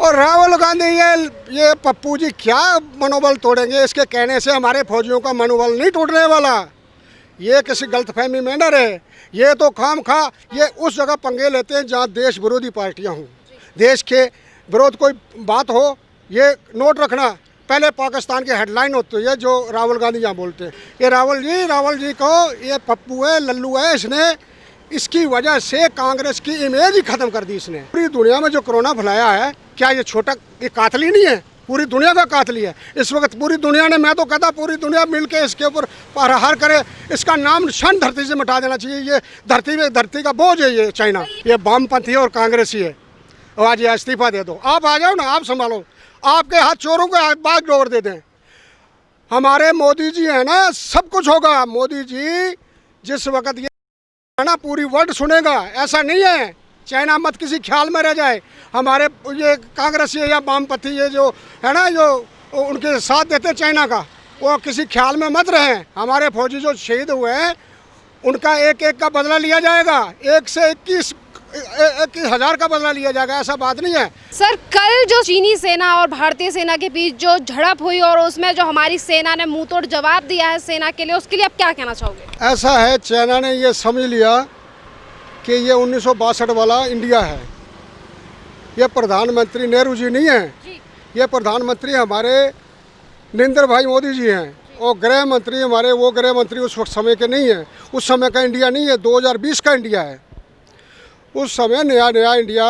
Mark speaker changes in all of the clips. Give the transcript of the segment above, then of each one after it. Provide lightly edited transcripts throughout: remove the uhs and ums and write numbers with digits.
Speaker 1: और राहुल गांधी ये पप्पू जी क्या मनोबल तोड़ेंगे? इसके कहने से हमारे फौजियों का मनोबल नहीं टूटने वाला। ये किसी गलतफहमी में न रहे। ये तो खाम खा ये उस जगह पंगे लेते हैं जहाँ देश विरोधी पार्टियाँ हों, देश के विरोध कोई बात हो। ये नोट रखना, पहले पाकिस्तान की हेडलाइन होती है जो राहुल गांधी यहाँ बोलते हैं, ये राहुल जी को ये पप्पू है, लल्लू है, इसकी वजह से कांग्रेस की इमेज ही खत्म कर दी इसने। पूरी दुनिया में जो कोरोना फैलाया है, क्या ये छोटा ये कातली नहीं है? पूरी दुनिया का कातली है इस वक्त। पूरी दुनिया ने, मैं तो कहता पूरी दुनिया मिलके इसके ऊपर प्रहार करे। इसका नाम निशान धरती से मिटा देना चाहिए। ये धरती का बोझ है ये चाइना। ये वामपंथी और कांग्रेसी है। और आज ये इस्तीफा दे दो, आप आ जाओ ना, आप संभालो। आपके हाथ चोरों के हाथ बाग डोर दे दें। हमारे मोदी जी है ना, सब कुछ होगा। मोदी जी जिस वक्त ये ना पूरी वर्ल्ड सुनेगा, ऐसा नहीं है। चाइना मत किसी ख्याल में रह जाए। हमारे ये कांग्रेसी या वामपंथी ये जो है ना, जो उनके साथ देते चाइना का, वो किसी ख्याल में मत रहें। हमारे फौजी जो शहीद हुए हैं उनका एक एक का बदला लिया जाएगा। 1 से 21,000 का बदला लिया जाएगा, ऐसा बात नहीं है।
Speaker 2: सर, कल जो चीनी सेना और भारतीय सेना के बीच जो झड़प हुई और उसमें जो हमारी सेना ने मुंह तोड़ जवाब दिया है सेना के लिए, उसके लिए आप क्या कहना चाहोगे?
Speaker 1: ऐसा है, चाइना ने ये समझ लिया कि ये 1962 वाला इंडिया है। ये प्रधानमंत्री नेहरू जी नहीं है, ये प्रधानमंत्री हमारे नरेंद्र भाई मोदी जी हैं। और गृह मंत्री हमारे, वो गृह मंत्री उस वक्त समय के नहीं है। उस समय का इंडिया नहीं है, 2020 का इंडिया है। उस समय नया इंडिया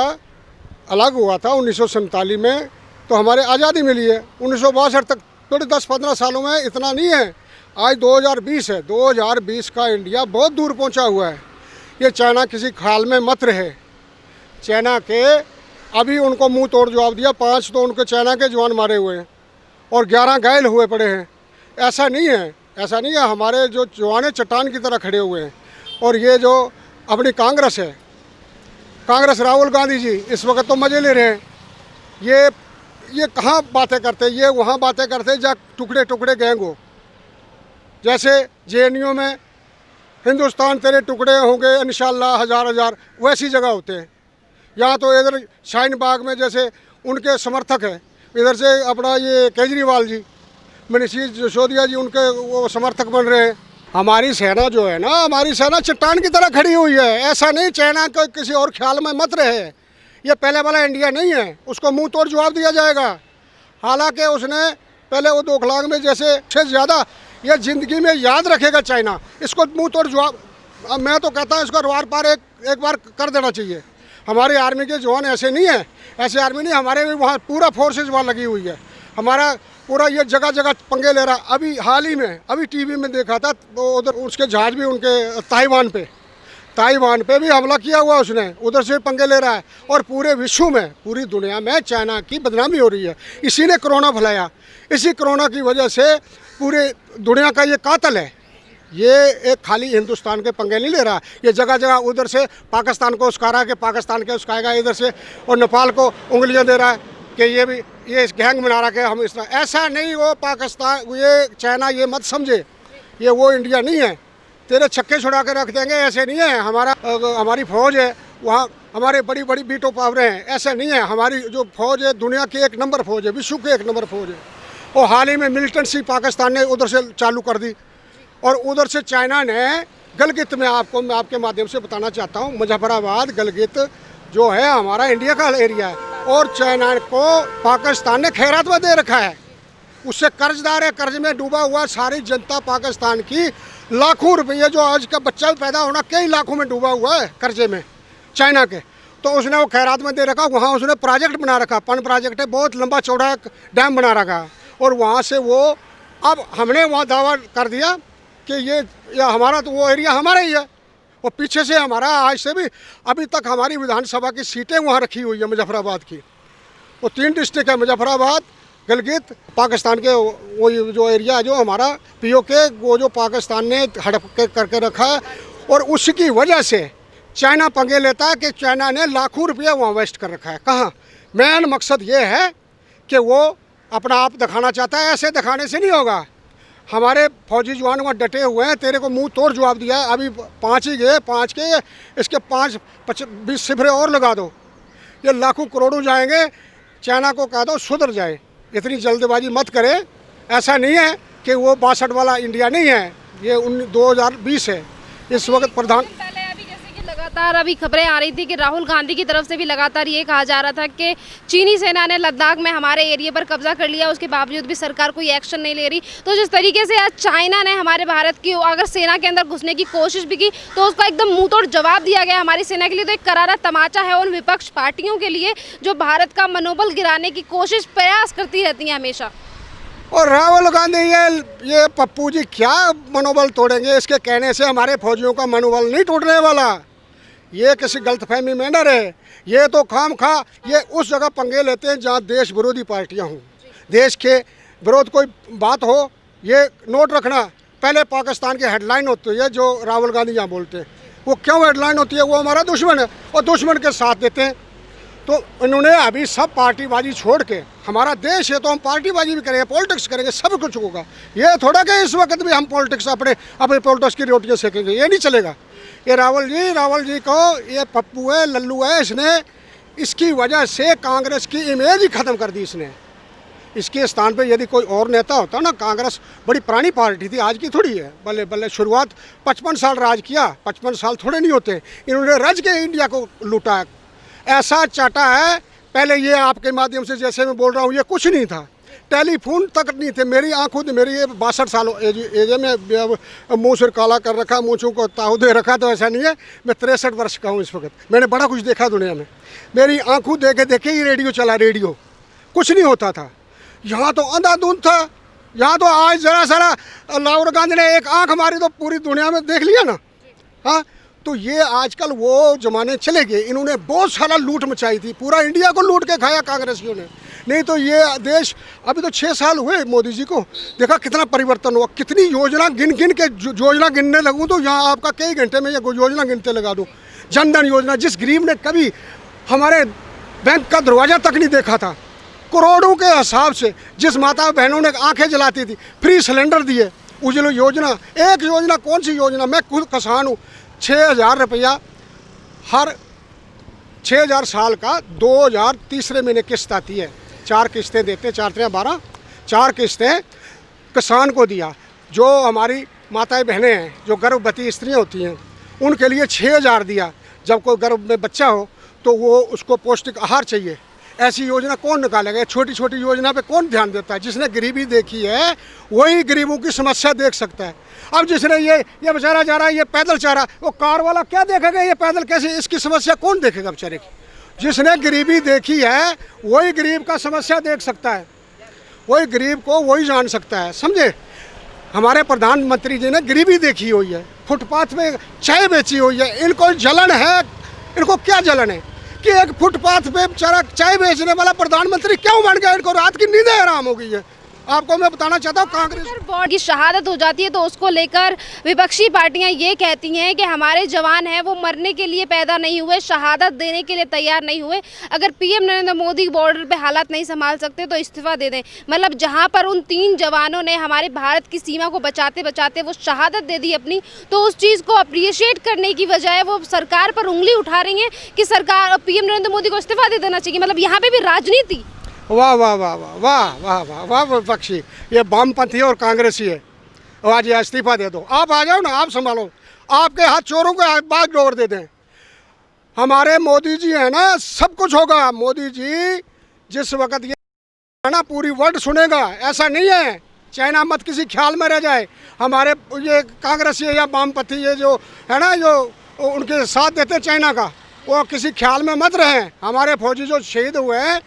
Speaker 1: अलग हुआ था 1947 में, तो हमारे आज़ादी मिली है। 1962 तक थोड़े 10-15 सालों में इतना नहीं है। आज 2020 है, 2020 का इंडिया बहुत दूर पहुंचा हुआ है। ये चाइना किसी ख्याल में मत रहे। चाइना के अभी उनको मुंह तोड़ जवाब दिया। 5 तो उनके चाइना के जवान मारे हुए हैं और 11 घायल हुए पड़े हैं। ऐसा नहीं है। हमारे जो जवान चट्टान की तरह खड़े हुए हैं। और ये जो अपनी कांग्रेस है, कांग्रेस राहुल गांधी जी इस वक्त तो मज़े ले रहे हैं। ये कहाँ बातें करते, ये वहाँ बातें करते जहाँ टुकड़े टुकड़े गैंग हो। जैसे जेएनयू में हिंदुस्तान तेरे टुकड़े होंगे इंशाल्लाह हजार, वैसी जगह होते हैं। यहाँ तो इधर शाहीन बाग में जैसे उनके समर्थक हैं, इधर से अपना ये केजरीवाल जी, मनीष सिसोदिया जी उनके वो समर्थक बन रहे हैं। हमारी सेना जो है ना, हमारी सेना चट्टान की तरह खड़ी हुई है। ऐसा नहीं चाइना को किसी और ख्याल में मत रहे। ये पहले वाला इंडिया नहीं है, उसको मुंह तोड़ जवाब दिया जाएगा। हालांकि उसने पहले वो दोखलांग में जैसे से ज़्यादा ये ज़िंदगी में याद रखेगा चाइना। इसको मुंह तोड़ जवाब, मैं तो कहता हूँ इसको द्वार पार एक बार कर देना चाहिए। हमारी आर्मी के जवान ऐसे नहीं है, ऐसे आर्मी नहीं। हमारे भी वहाँ पूरा फोर्सेज वहाँ लगी हुई है। हमारा पूरा ये जगह जगह पंगे ले रहा। अभी हाल ही में अभी टीवी में देखा था, तो उधर उसके जहाज भी उनके ताइवान पे भी हमला किया हुआ उसने, उधर से पंगे ले रहा है। और पूरे विश्व में, पूरी दुनिया में चाइना की बदनामी हो रही है। इसी ने कोरोना फैलाया। इसी कोरोना की वजह से पूरे दुनिया का ये कातल है। ये एक खाली हिंदुस्तान के पंगे नहीं ले रहा, ये जगह जगह उधर से पाकिस्तान को उसका रहा है कि पाकिस्तान के उसकाएगा इधर से, और नेपाल को उंगलियां दे रहा है कि ये भी ये गैंग बना रहा है हम इस तरह। ऐसा नहीं, वो पाकिस्तान, ये चाइना ये मत समझे, ये वो इंडिया नहीं है। तेरे छक्के छुड़ा के रख देंगे, ऐसे नहीं है। हमारी फौज है वहाँ, हमारे बड़ी बड़ी बीटो पावरें हैं, ऐसा नहीं है। हमारी जो फौज है दुनिया की 1 नंबर फौज है, विश्व की 1 नंबर फौज है। और हाल ही में मिलिटेंसी पाकिस्तान ने उधर से चालू कर दी। और उधर से चाइना ने गलगित में, आपको मैं आपके माध्यम से बताना चाहता हूँ, मुजफ्फराबाद गलगित जो है हमारा इंडिया का एरिया है, और चाइना को पाकिस्तान ने खैरात में दे रखा है। उससे कर्जदार है, कर्ज में डूबा हुआ सारी जनता पाकिस्तान की। लाखों रुपये, जो आज का बच्चा भी पैदा होना कई लाखों में डूबा हुआ है कर्जे में चाइना के, तो उसने वो खैरात में दे रखा। वहाँ उसने प्रोजेक्ट बना रखा, पन प्रोजेक्ट है, बहुत लंबा चौड़ा डैम बना रखा। और वहाँ से वो, अब हमने वहाँ दावा कर दिया कि ये हमारा, तो वो एरिया हमारा ही है। और पीछे से हमारा, आज से भी अभी तक हमारी विधानसभा की सीटें वहाँ रखी हुई है मुजफ्फराबाद की। वो 3 डिस्ट्रिक्ट है, मुजफ्फराबाद, गलगित, पाकिस्तान के वो जो एरिया है जो हमारा पीओके, वो जो पाकिस्तान ने हड़प के करके रखा है। और उसकी वजह से चाइना पंगे लेता है कि चाइना ने लाखों रुपया वहाँ वेस्ट कर रखा है। कहाँ? मेन मकसद ये है कि वो अपना आप दिखाना चाहता है। ऐसे दिखाने से नहीं होगा। हमारे फौजी जवान वहाँ डटे हुए हैं। तेरे को मुंह तोड़ जवाब दिया है। अभी 5 ही गए, 5 के इसके 5-20 सिफरे और लगा दो, ये लाखों करोड़ों जाएंगे। चाइना को कह दो सुधर जाए, इतनी जल्दबाजी मत करे। ऐसा नहीं है कि वो 62 वाला इंडिया नहीं है, ये 2020 है। इस वक्त प्रधान
Speaker 2: पहले अभी जैसे कि लगातार अभी खबरें आ रही थी कि राहुल गांधी की तरफ से भी लगातार ये कहा जा रहा था कि चीनी सेना ने लद्दाख में हमारे एरिया पर कब्जा कर लिया, उसके बावजूद भी सरकार कोई एक्शन नहीं ले रही। तो जिस तरीके से आज चाइना ने हमारे भारत की अगर सेना के अंदर घुसने की कोशिश भी की तो उसका एकदम मुंह तोड़ जवाब दिया गया हमारी सेना के लिए। तो एक करारा तमाचा है उन विपक्ष पार्टियों के लिए जो भारत का मनोबल गिराने की कोशिश प्रयास करती रहती हैं हमेशा।
Speaker 1: और राहुल गांधी ये पप्पू जी क्या मनोबल तोड़ेंगे? इसके कहने से हमारे फौजियों का मनोबल नहीं टूटने वाला। ये किसी गलतफहमी में न रहे। ये तो खाम खा ये उस जगह पंगे लेते हैं जहाँ देश विरोधी पार्टियाँ हों। देश के विरोध कोई बात हो, ये नोट रखना, पहले पाकिस्तान की हेडलाइन होती है जो राहुल गांधी यहाँ बोलते हैं, वो क्यों हेडलाइन होती है? वो हमारा दुश्मन है और दुश्मन के साथ देते हैं। तो इन्होंने अभी सब पार्टीबाजी छोड़ के, हमारा देश है तो हम पार्टीबाजी भी करेंगे, पॉलिटिक्स करेंगे, सब कुछ होगा। ये थोड़ा कि इस वक्त भी हम पॉलिटिक्स अपने पॉलिटिक्स की रोटियाँ सेकेंगे, ये नहीं चलेगा। ये राहुल जी को ये पप्पू है, लल्लू है, इसने इसकी वजह से कांग्रेस की इमेज ही ख़त्म कर दी इसने। इसके स्थान पे यदि कोई और नेता होता ना, कांग्रेस बड़ी पुरानी पार्टी थी, आज की थोड़ी है। बल्ले बल्ले शुरुआत 55 साल राज किया, 55 साल थोड़े नहीं होते। इन्होंने रज के इंडिया को लूटा है, ऐसा चाटा है। पहले ये आपके माध्यम से जैसे मैं बोल रहा हूँ, ये कुछ नहीं था, टेलीफोन तक नहीं थे। मेरी आँखों में, मेरी ये 62 साल एज में मुँह से काला कर रखा, मूँछों को ताऊ दे रखा, तो ऐसा नहीं है। मैं 63 वर्ष का हूँ इस वक्त, मैंने बड़ा कुछ देखा दुनिया में। मेरी आँखों देखे देखे ही रेडियो चला, रेडियो कुछ नहीं होता था। यहाँ तो अंधाधुंध था। यहाँ तो आज जरा सारा राहुल गांधी ने एक आँख मारी तो पूरी दुनिया में देख लिया ना। हाँ, तो ये आजकल वो ज़माने चले गए। इन्होंने बहुत सारा लूट मचाई थी, पूरा इंडिया को लूट के खाया कांग्रेसियों ने। नहीं तो ये देश, अभी तो 6 साल हुए मोदी जी को, देखा कितना परिवर्तन हुआ। कितनी योजना गिन के योजना गिनने लगूँ तो यहाँ आपका कई घंटे में ये योजना गिनते लगा दूँ। जनधन योजना, जिस गरीब ने कभी हमारे बैंक का दरवाज़ा तक नहीं देखा था, करोड़ों के हिसाब से जिस माता बहनों ने आंखें जलाती थी, फ्री सिलेंडर दिए। उज्ज्वला योजना, एक योजना, कौन सी योजना? मैं खुद किसान हूँ। 6,000 रुपया हर 6,000 साल का 2,000 तीसरे महीने किस्त आती है। 4 किस्तें देते, 4×3=12, 4 किस्तें किसान को दिया। जो हमारी माताएं बहनें हैं, जो गर्भवती स्त्रियां होती हैं, उनके लिए 6,000 दिया। जब कोई गर्भ में बच्चा हो तो वो उसको पौष्टिक आहार चाहिए। ऐसी योजना कौन निकालेगा? छोटी छोटी योजना पे कौन ध्यान देता है? जिसने गरीबी देखी है वही गरीबों की समस्या देख सकता है। अब जिसने ये बेचारा जा रहा है, ये पैदल जा रहा है, वो कार वाला क्या देखेगा? ये पैदल कैसे, इसकी समस्या कौन देखेगा बेचारे की? जिसने गरीबी देखी है वही गरीब का समस्या देख सकता है, वही गरीब को वही जान सकता है, समझे? हमारे प्रधानमंत्री जी ने गरीबी देखी हुई है, फुटपाथ पे चाय बेची हुई है। इनको जलन है, इनको क्या जलन है कि एक फुटपाथ पे बेचारा चाय बेचने वाला प्रधानमंत्री क्यों बन गया? इनको रात की नींदें हराम हो गई है। आपको मैं बताना चाहता हूँ, कांग्रेस
Speaker 2: बोर्ड की शहादत हो जाती है तो उसको लेकर विपक्षी पार्टियां ये कहती हैं कि हमारे जवान हैं वो मरने के लिए पैदा नहीं हुए, शहादत देने के लिए तैयार नहीं हुए। अगर पीएम नरेंद्र मोदी बॉर्डर पे हालात नहीं संभाल सकते तो इस्तीफा दे दें। मतलब जहां पर उन 3 जवानों ने हमारे भारत की सीमा को बचाते बचाते वो शहादत दे दी अपनी, तो उस चीज़ को अप्रिशिएट करने की बजाय वो सरकार पर उंगली उठा रही हैं कि सरकार, पीएम नरेंद्र मोदी को इस्तीफा दे देना चाहिए। मतलब यहाँ पे भी राजनीति।
Speaker 1: वाह वाह वाह वाह वाह वाह वाह वाह विपक्षी, ये वामपंथी और कांग्रेसी है। आज ये इस्तीफा दे दो, आप आ जाओ ना, आप संभालो। आपके हाथ चोरों के हाथ बाग डोर दे दें। हमारे मोदी जी है ना, सब कुछ होगा। मोदी जी जिस वक्त ये है ना, पूरी वर्ल्ड सुनेगा। ऐसा नहीं है, चाइना मत किसी ख्याल में रह जाए। हमारे ये कांग्रेसी या वामपंथी ये जो है ना, जो उनके साथ देते हैं चाइना का, वो किसी ख्याल में मत रहें। हमारे फौजी जो शहीद हुए हैं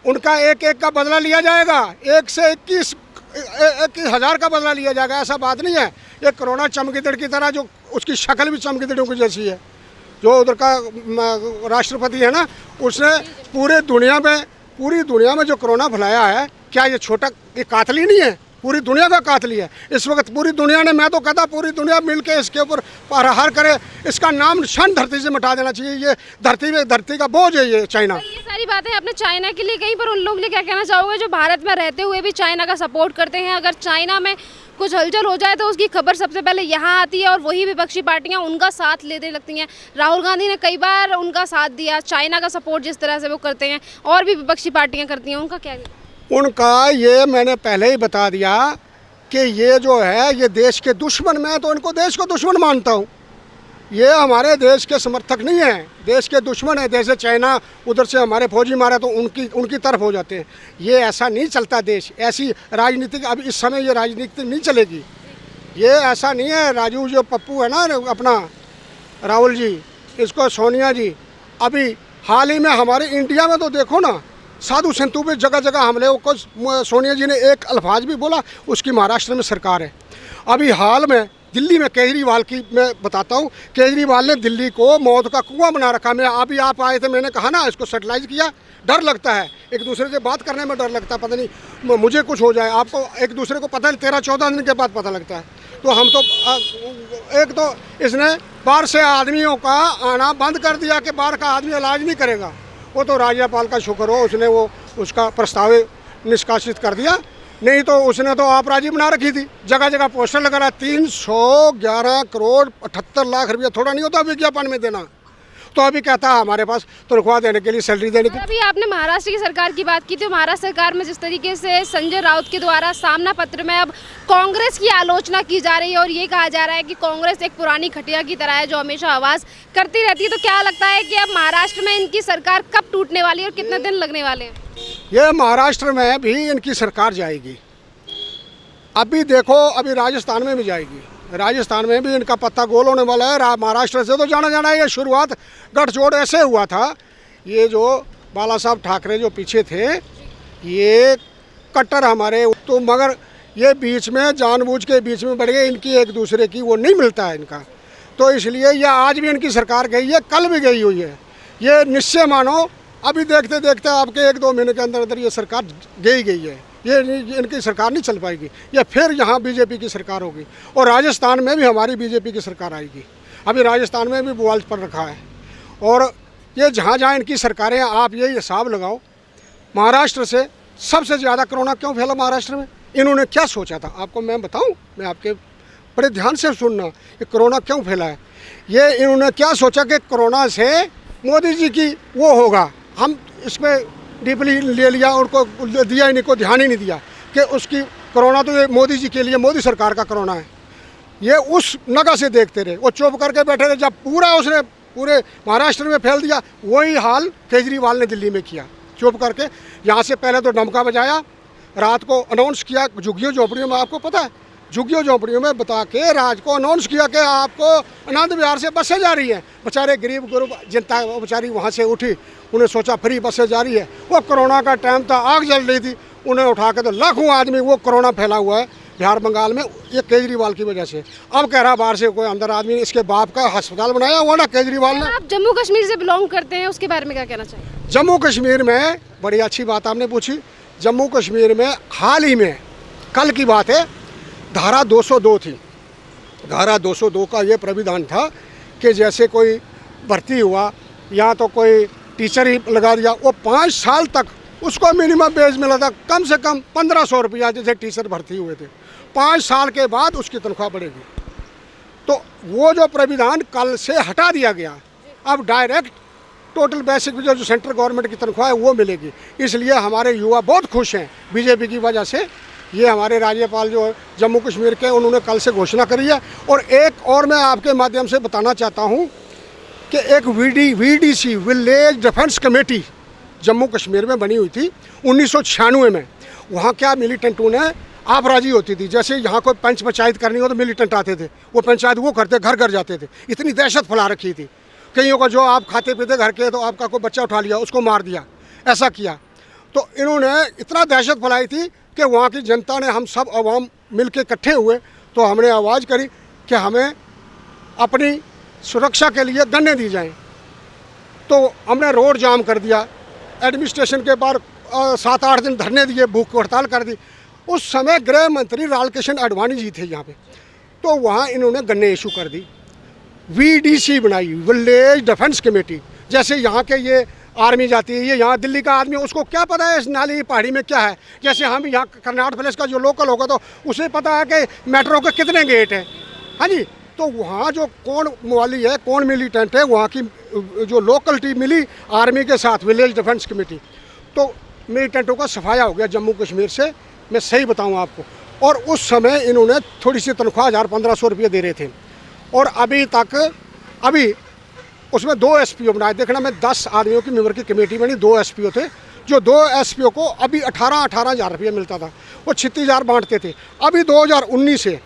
Speaker 1: उनका एक एक का बदला लिया जाएगा, 1 से 21,000 का बदला लिया जाएगा। ऐसा बात नहीं है। ये कोरोना चमगीदड़ की तरह, जो उसकी शक्ल भी चमगीदड़ों की जैसी है, जो उधर का राष्ट्रपति है ना, उसने पूरी दुनिया में जो कोरोना फैलाया है, क्या ये छोटा, ये कातली नहीं है? पूरी दुनिया का कातली है। इस वक्त पूरी दुनिया ने, मैं तो कहता पूरी दुनिया मिलके इसके ऊपर प्रहार करे। इसका नाम निशान धरती से मिटा देना चाहिए। ये धरती का बोझ है ये चाइना।
Speaker 2: ये सारी बातें आपने चाइना के लिए कहीं पर, उन लोगों के लिए क्या कहना चाहोगे जो भारत में रहते हुए भी चाइना का सपोर्ट करते हैं? अगर चाइना में कुछ हलचल हो जाए तो उसकी खबर सबसे पहले यहाँ आती है और वही विपक्षी पार्टियां उनका साथ लेने लगती हैं। राहुल गांधी ने कई बार उनका साथ दिया, चाइना का सपोर्ट जिस तरह से वो करते हैं और भी विपक्षी पार्टियां करती हैं, उनका क्या?
Speaker 1: उनका ये मैंने पहले ही बता दिया कि ये जो है ये देश के दुश्मन, मैं तो इनको देश को दुश्मन मानता हूँ। ये हमारे देश के समर्थक नहीं है, देश के दुश्मन है। जैसे चाइना उधर से हमारे फौजी मारे तो उनकी तरफ हो जाते हैं। ये ऐसा नहीं चलता देश, ऐसी राजनीतिक अब इस समय ये राजनीति नहीं चलेगी। ये ऐसा नहीं है। राजू जो पप्पू है ना अपना राहुल जी, इसको सोनिया जी, अभी हाल ही में हमारे इंडिया में तो देखो ना, साधु संतों पे जगह जगह हमले को सोनिया जी ने एक अल्फाज भी बोला, उसकी महाराष्ट्र में सरकार है। अभी हाल में दिल्ली में केजरीवाल की मैं बताता हूँ, केजरीवाल ने दिल्ली को मौत का कुआं बना रखा। मैं अभी आप आए थे, मैंने कहा ना इसको सेटलाइज किया। डर लगता है, एक दूसरे से बात करने में डर लगता है, पता नहीं मुझे कुछ हो जाए, आपको एक दूसरे को पता है 13-14 दिन के बाद पता लगता है। तो हम तो एक तो इसने बाहर से आदमियों का आना बंद कर दिया कि बाहर का आदमी इलाज नहीं करेगा। वो तो राज्यपाल का शुक्र हो, उसने वो उसका प्रस्ताव निष्कासित कर दिया, नहीं तो उसने तो आपराजी बना रखी थी। जगह जगह पोस्टर लगा रहा, 311 करोड़ 78 लाख रुपया थोड़ा नहीं होता विज्ञापन में देना। तो अभी कहता है हमारे पास तनख्वाह देने के लिए, सैलरी देने के लिए।
Speaker 2: अभी आपने महाराष्ट्र की सरकार की बात की थी, महाराष्ट्र सरकार में जिस तरीके से संजय राउत के द्वारा सामना पत्र में अब कांग्रेस की आलोचना की जा रही है और ये कहा जा रहा है कि कांग्रेस एक पुरानी खटिया की तरह है जो हमेशा आवाज़ करती रहती है, तो क्या लगता है कि अब महाराष्ट्र में इनकी सरकार कब टूटने वाली है और कितने दिन लगने वाले हैं?
Speaker 1: ये महाराष्ट्र में भी इनकी सरकार जाएगी। अभी देखो, अभी राजस्थान में भी जाएगी, राजस्थान में भी इनका पत्ता गोल होने वाला है। महाराष्ट्र से तो जाना जाना है। ये शुरुआत गठजोड़ ऐसे हुआ था, ये जो बाला साहब ठाकरे जो पीछे थे, ये कट्टर हमारे तो, मगर ये बीच में जानबूझ के बीच में बढ़ गए, इनकी एक दूसरे की वो नहीं मिलता है इनका। तो इसलिए ये आज भी इनकी सरकार गई है, कल भी गई हुई है। ये निश्चय मानो अभी देखते देखते आपके 1-2 महीने के अंदर अंदर ये सरकार गई है। ये इनकी सरकार नहीं चल पाएगी, ये फिर यहाँ बीजेपी की सरकार होगी और राजस्थान में भी हमारी बीजेपी की सरकार आएगी। अभी राजस्थान में भी बुआल पर रखा है और ये जहाँ जहाँ इनकी सरकारें, आप यही हिसाब लगाओ, महाराष्ट्र से सबसे ज़्यादा कोरोना क्यों फैला महाराष्ट्र में? इन्होंने क्या सोचा था? आपको मैं बताऊँ, मैं आपके बड़े ध्यान से सुनना, कि कोरोना क्यों फैला है। ये इन्होंने क्या सोचा कि कोरोना से मोदी जी की वो होगा, हम इसमें डीपली ले लिया, उनको दिया, इनको ध्यान ही नहीं दिया कि उसकी कोरोना तो ये मोदी जी के लिए, मोदी सरकार का कोरोना है। ये उस नगा से देखते रहे, वो चुप करके बैठे रहे। जब उसने पूरे महाराष्ट्र में फैल दिया, वही हाल केजरीवाल ने दिल्ली में किया, चुप करके। यहाँ से पहले तो डमका बजाया, रात को अनाउंस किया झुग्गियों झोपड़ियों में, आपको पता है, झुग्गियों झोपड़ियों में बता के रात को अनाउंस किया कि आपको आनंद विहार से बसें जा रही हैं। बेचारे गरीब गुरुब जनता वो बेचारी वहाँ से उठी, उन्हें सोचा फ्री बसें जा रही है। वो कोरोना का टाइम था, आग जल रही थी, उन्हें उठा के तो लाखों आदमी वो कोरोना फैला हुआ है बिहार बंगाल में, ये केजरीवाल की वजह से। अब कह रहा बाहर से कोई अंदर आदमी, इसके बाप का अस्पताल बनाया हुआ ना केजरीवाल ने।
Speaker 2: आप जम्मू कश्मीर से बिलोंग करते हैं, उसके बारे में क्या कहना चाहिए?
Speaker 1: जम्मू कश्मीर में बड़ी अच्छी बात आपने पूछी। जम्मू कश्मीर में हाल ही में, कल की बात है, धारा 202 थी। धारा 202 का ये प्राविधान था कि जैसे कोई भर्ती हुआ या तो कोई टीचर ही लगा दिया, वो 5 साल तक उसको मिनिमम वेज मिला था, कम से कम 1500 रुपया, जैसे टीचर भर्ती हुए थे। 5 साल के बाद उसकी तनख्वाह बढ़ेगी। तो वो जो प्राविधान कल से हटा दिया गया, अब डायरेक्ट टोटल बेसिक जो सेंट्रल गवर्नमेंट की तनख्वाह है वो मिलेगी। इसलिए हमारे युवा बहुत खुश हैं बीजेपी की वजह से। ये हमारे राज्यपाल जो जम्मू कश्मीर के, उन्होंने कल से घोषणा करी है। और एक और मैं आपके माध्यम से बताना चाहता हूँ कि एक VDC village defence committee Jammu Kashmir में बनी हुई थी 1996 में। वहाँ क्या मिलिटेंटों ने आपराजी होती थी, जैसे यहाँ कोई पंच पंचायत करनी हो तो मिलिटेंट आते थे, वो पंचायत वो करते, घर घर जाते थे। इतनी दहशत फैला रखी थी, कईयों को जो आप खाते पीते घर के, तो आपका कोई बच्चा उठा लिया, उसको मार दिया, ऐसा किया। तो इन्होंने इतना दहशत फैलाई थी कि वहाँ की जनता ने, हम सब अवाम मिल के इकट्ठे हुए तो हमने आवाज़ करी कि हमें अपनी सुरक्षा के लिए गन्ने दी जाएं। तो हमने रोड जाम कर दिया, एडमिनिस्ट्रेशन के बाहर 7-8 दिन धरने दिए, भूख हड़ताल कर दी। उस समय गृह मंत्री लालकृष्ण आडवाणी जी थे यहाँ पे, तो वहाँ इन्होंने गन्ने इशू कर दी। VDC बनाई, विलेज डिफेंस कमेटी। जैसे यहाँ के ये आर्मी जाती है। ये यहाँ दिल्ली का आदमी, उसको क्या पता है इस नाली की पहाड़ी में क्या है। जैसे हम यहाँ कर्नाट प्लेस का जो लोकल होगा तो उसे पता है कि मेट्रो के कितने गेट हैं। हाँ जी, तो वहाँ जो कौन मवाली है, कौन मिलिटेंट है, वहाँ की जो लोकल टीम मिली आर्मी के साथ, विलेज डिफेंस कमेटी, तो मिलिटेंटों का सफाया हो गया जम्मू कश्मीर से। मैं सही बताऊँ आपको, और उस समय इन्होंने थोड़ी सी तनख्वाह 1000-1500 रुपये दे रहे थे, और अभी तक अभी उसमें 2 SPO बनाए। देखना, मैं 10 आदमियों की मेंबर की कमेटी बनी, 2 SPO थे, जो 2 SPO को अभी 18 हज़ार रुपये मिलता था, वो 36,000 बांटते थे। अभी 2019 से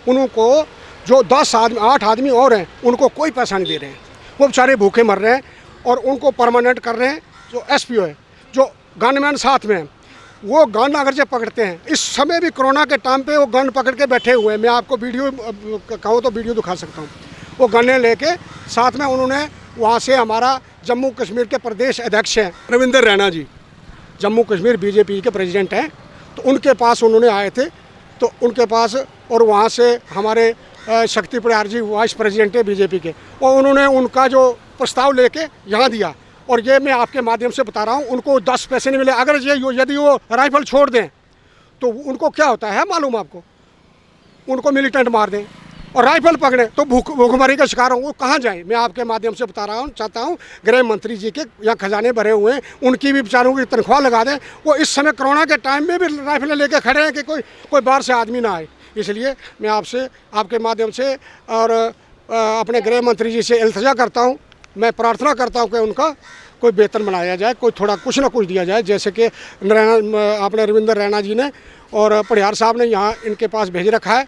Speaker 1: उनको जो 10 आदमी, 8 आदमी और हैं, उनको कोई पैसा नहीं दे रहे हैं। वो बेचारे भूखे मर रहे हैं, और उनको परमानेंट कर रहे हैं जो SPO है। जो गनमैन साथ में हैं, वो गन अगर जो पकड़ते हैं, इस समय भी कोरोना के टाइम पे वो गन पकड़ के बैठे हुए हैं। मैं आपको वीडियो कहूँ तो वीडियो दिखा सकता हूँ। वो गन्ने लेके साथ में उन्होंने वहाँ से, हमारा जम्मू कश्मीर के प्रदेश अध्यक्ष हैं रविंदर रैना जी, जम्मू कश्मीर BJP के प्रेसिडेंट हैं, तो उनके पास उन्होंने आए थे, तो उनके पास, और वहाँ से हमारे शक्ति प्रयार जी वाइस प्रेसिडेंट है BJP के, और उन्होंने उनका जो प्रस्ताव लेके यहाँ दिया। और ये मैं आपके माध्यम से बता रहा हूँ, उनको 10 पैसे नहीं मिले। अगर यदि वो राइफल छोड़ दें तो उनको क्या होता है मालूम आपको, उनको मिलिटेंट मार दें और राइफल पकड़े तो भूखमरी का शिकार होंगे। वो कहाँ जाएं? मैं आपके माध्यम से बता रहा हूँ, चाहता हूँ गृह मंत्री जी के यहाँ खजाने भरे हुए हैं, उनकी भी बेचारों की तनख्वाह लगा दें। वो इस समय कोरोना के टाइम में भी राइफलें लेके खड़े हैं कि कोई बाहर से आदमी ना आए। इसलिए मैं आपसे, आपके माध्यम से और अपने गृह मंत्री जी से इल्तिजा करता हूँ, मैं प्रार्थना करता हूँ कि उनका कोई वेतन बनाया जाए, कोई थोड़ा कुछ ना कुछ दिया जाए, जैसे कि अपने रविंदर रैना जी ने और पढ़ियार साहब ने यहाँ इनके पास भेज रखा है।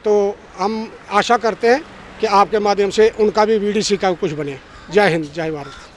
Speaker 1: तो हम आशा करते हैं कि आपके माध्यम से उनका भी VDC का कुछ बने। जय हिंद, जय भारत।